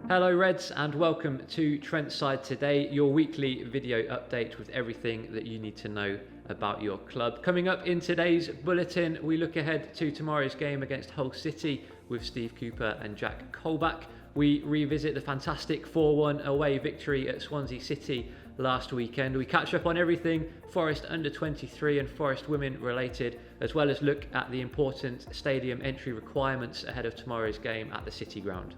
Hello Reds and welcome to Trentside today, your weekly video update with everything that you need to know about your club. Coming up in today's bulletin, we look ahead to tomorrow's game against Hull City with Steve Cooper and Jack Colback. We revisit the fantastic 4-1 away victory at Swansea City last weekend. We catch up on everything Forest under 23 and Forest women related, as well as look at the important stadium entry requirements ahead of tomorrow's game at the City Ground.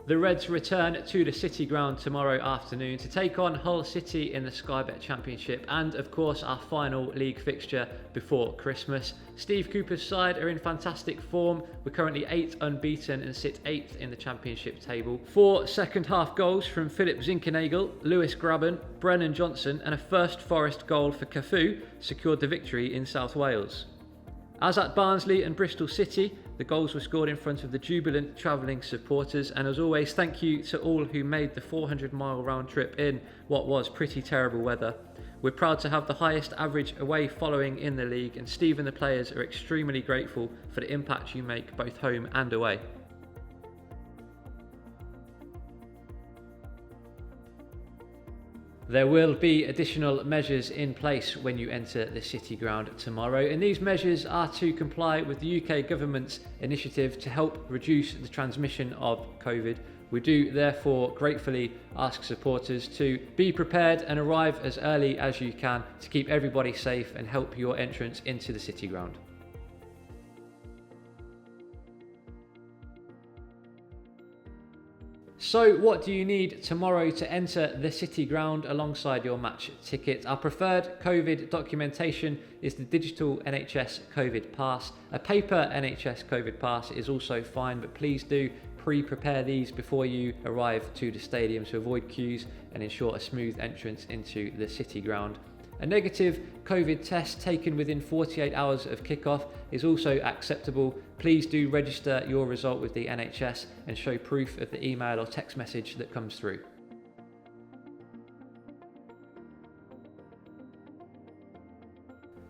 The Reds return to the City Ground tomorrow afternoon to take on Hull City in the Sky Bet Championship and of course our final league fixture before Christmas. Steve Cooper's side are in fantastic form. We're currently 8 unbeaten and sit 8th in the Championship table. 4 second half goals from Philip Zinkenagel, Lewis Graben, Brennan Johnson and a first Forest goal for Cafu secured the victory in South Wales. As at Barnsley and Bristol City, the goals were scored in front of the jubilant travelling supporters, and as always, thank you to all who made the 400-mile round trip in what was pretty terrible weather. We're proud to have the highest average away following in the league, and Steve and the players are extremely grateful for the impact you make both home and away. There will be additional measures in place when you enter the City Ground tomorrow, and these measures are to comply with the UK government's initiative to help reduce the transmission of COVID. We do therefore gratefully ask supporters to be prepared and arrive as early as you can to keep everybody safe and help your entrance into the City Ground. So what do you need tomorrow to enter the City Ground alongside your match ticket? Our preferred COVID documentation is the digital NHS COVID pass. A paper NHS COVID pass is also fine, but please do pre-prepare these before you arrive to the stadium to avoid queues and ensure a smooth entrance into the City Ground. A negative COVID test taken within 48 hours of kickoff is also acceptable. Please do register your result with the NHS and show proof of the email or text message that comes through.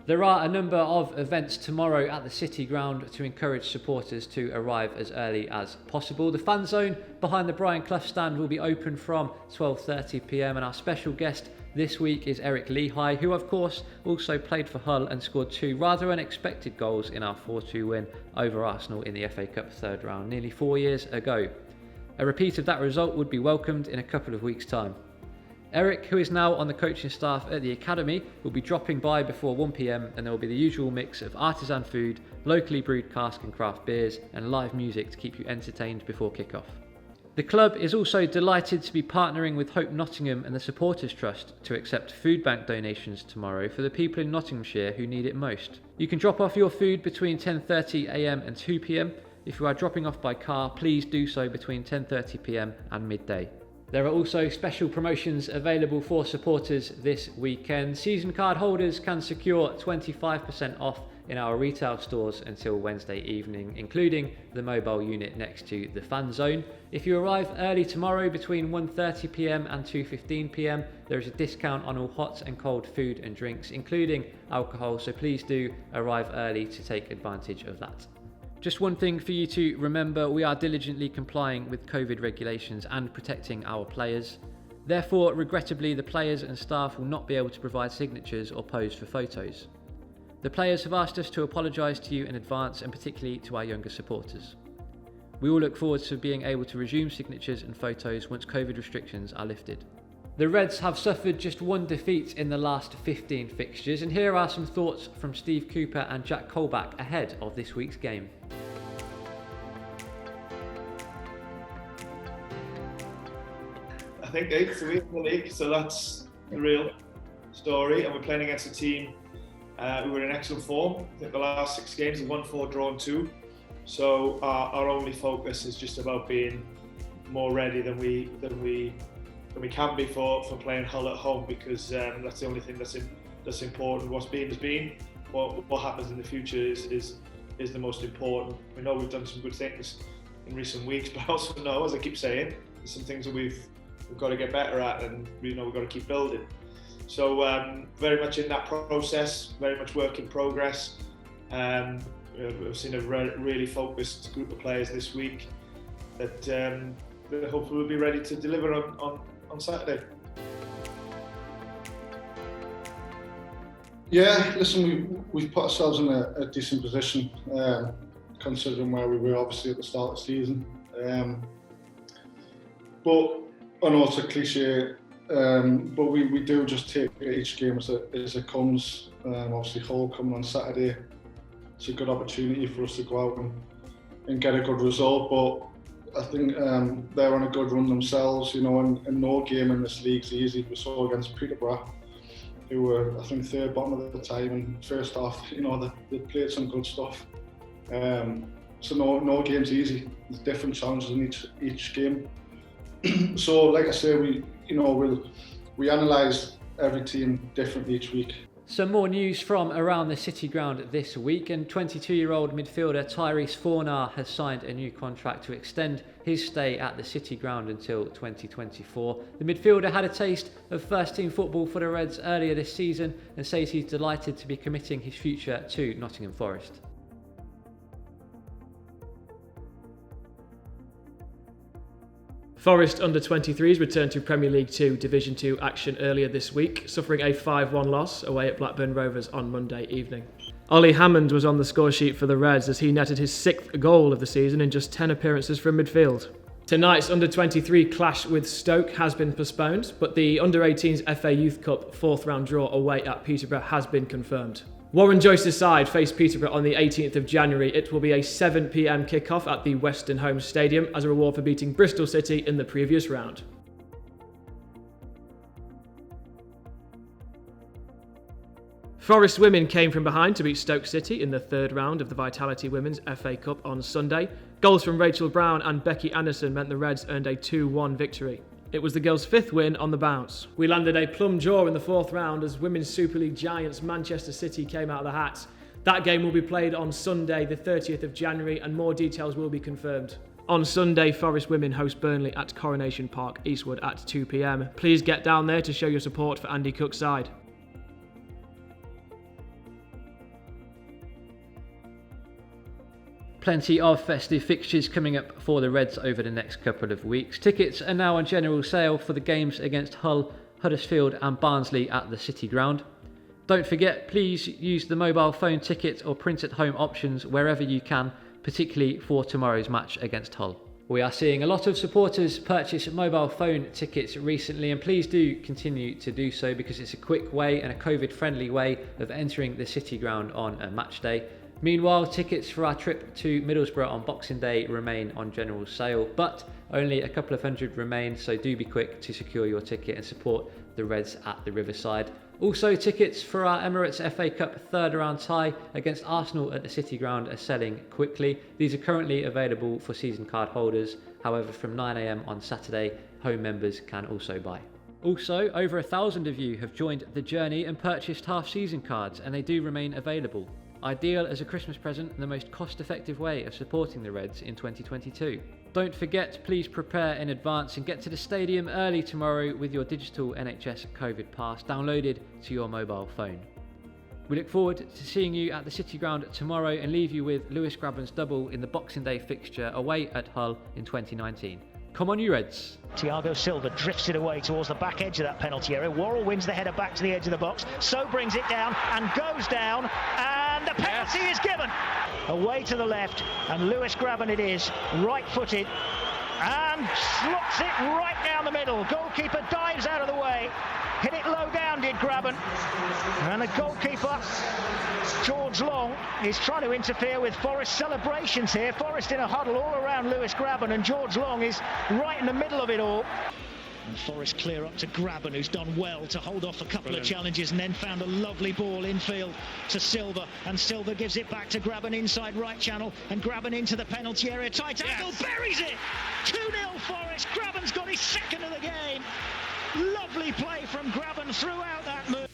There are a number of events tomorrow at the City Ground to encourage supporters to arrive as early as possible. The fan zone behind the Brian Clough stand will be open from 12:30 p.m. and our special guest this week is Eric Lehigh, who of course also played for Hull and scored 2 rather unexpected goals in our 4-2 win over Arsenal in the FA Cup third round nearly 4 years ago. A repeat of that result would be welcomed in a couple of weeks' time. Eric, who is now on the coaching staff at the Academy, will be dropping by before 1 p.m, and there will be the usual mix of artisan food, locally brewed cask and craft beers and live music to keep you entertained before kick-off. The club is also delighted to be partnering with Hope Nottingham and the Supporters Trust to accept food bank donations tomorrow for the people in Nottinghamshire who need it most. You can drop off your food between 10:30 a.m. and 2 p.m. If you are dropping off by car, please do so between 10:30 p.m. and midday. There are also special promotions available for supporters this weekend. Season card holders can secure 25% off in our retail stores until Wednesday evening, including the mobile unit next to the fan zone. If you arrive early tomorrow between 1:30 p.m. and 2:15 p.m, there is a discount on all hot and cold food and drinks, including alcohol, so please do arrive early to take advantage of that. Just one thing for you to remember, we are diligently complying with COVID regulations and protecting our players. Therefore, regrettably, the players and staff will not be able to provide signatures or pose for photos. The players have asked us to apologise to you in advance, and particularly to our younger supporters. We all look forward to being able to resume signatures and photos once COVID restrictions are lifted. The Reds have suffered just 1 defeat in the last 15 fixtures, and here are some thoughts from Steve Cooper and Jack Colback ahead of this week's game. I think 8th week in the league, so that's the real story, and we're playing against a team who were in excellent form. I think the last 6 games have won 4, drawn 2. So our only focus is just about being more ready than we can be for playing Hull at home, because that's the only thing that's important. What's been has been. What happens in the future is the most important. We know we've done some good things in recent weeks, but I also know, as I keep saying, there's some things that we've got to get better at, and we've got to keep building. So very much in that process, very much work in progress. We've seen a really focused group of players this week that hopefully will be ready to deliver on Saturday. Yeah, listen, we've put ourselves in a decent position, considering where we were obviously at the start of the season. But I know it's a cliche, but we do just take each game as it comes. Obviously Hull coming on Saturday, it's a good opportunity for us to go out and get a good result. But I think they're on a good run themselves, you know, and no game in this league's easy. We saw against Peterborough, who were, I think, third bottom at the time, and first half, you know, they played some good stuff. So no game's easy. There's different challenges in each game. So, like I say, we analyse every team differently each week. Some more news from around the City Ground this week, and 22-year-old midfielder Tyrese Fornah has signed a new contract to extend his stay at the City Ground until 2024. The midfielder had a taste of first-team football for the Reds earlier this season and says he's delighted to be committing his future to Nottingham Forest. Forest under-23s returned to Premier League 2 Division 2 action earlier this week, suffering a 5-1 loss away at Blackburn Rovers on Monday evening. Ollie Hammond was on the score sheet for the Reds as he netted his 6th goal of the season in just 10 appearances from midfield. Tonight's under-23 clash with Stoke has been postponed, but the under-18s FA Youth Cup 4th round draw away at Peterborough has been confirmed. Warren Joyce's side face Peterborough on the 18th of January. It will be a 7 p.m. kick-off at the Western Home Stadium as a reward for beating Bristol City in the previous round. Forest women came from behind to beat Stoke City in the 3rd round of the Vitality Women's FA Cup on Sunday. Goals from Rachel Brown and Becky Anderson meant the Reds earned a 2-1 victory. It was the girls' 5th win on the bounce. We landed a plum draw in the 4th round as Women's Super League giants Manchester City came out of the hat. That game will be played on Sunday, the 30th of January, and more details will be confirmed. On Sunday, Forest women host Burnley at Coronation Park, Eastwood at 2 p.m. Please get down there to show your support for Andy Cook's side. Plenty of festive fixtures coming up for the Reds over the next couple of weeks. Tickets are now on general sale for the games against Hull, Huddersfield and Barnsley at the City Ground. Don't forget, please use the mobile phone ticket or print at home options wherever you can, particularly for tomorrow's match against Hull. We are seeing a lot of supporters purchase mobile phone tickets recently, and please do continue to do so because it's a quick way and a COVID-friendly way of entering the City Ground on a match day. Meanwhile, tickets for our trip to Middlesbrough on Boxing Day remain on general sale, but only a couple of hundred remain, so do be quick to secure your ticket and support the Reds at the Riverside. Also, tickets for our Emirates FA Cup 3rd round tie against Arsenal at the City Ground are selling quickly. These are currently available for season card holders. However, from 9 a.m. on Saturday, home members can also buy. Also, over 1,000 of you have joined the journey and purchased half-season cards, and they do remain available. Ideal as a Christmas present and the most cost-effective way of supporting the Reds in 2022. Don't forget, please prepare in advance and get to the stadium early tomorrow with your digital NHS COVID pass downloaded to your mobile phone. We look forward to seeing you at the City Ground tomorrow and leave you with Lewis Grabban's double in the Boxing Day fixture away at Hull in 2019. Come on, you Reds! Thiago Silva drifts it away towards the back edge of that penalty area. Worrell wins the header back to the edge of the box. So brings it down and goes down, and the penalty is given. Away to the left, and Lewis Grabban it is, right-footed, and slots it right down the middle. Goalkeeper dives out of the way. Hit it low down, did Grabban. And the goalkeeper, George Long, is trying to interfere with Forest celebrations here. Forest in a huddle all around Lewis Grabban, and George Long is right in the middle of it all. And Forest clear up to Grabban, who's done well to hold off a couple of challenges and then found a lovely ball infield to Silva, and Silva gives it back to Grabban inside right channel, and Grabban into the penalty area, tight angle, buries it! 2-0 Forest. Grabban's got his 2nd of the game. Lovely play from Grabban throughout that move.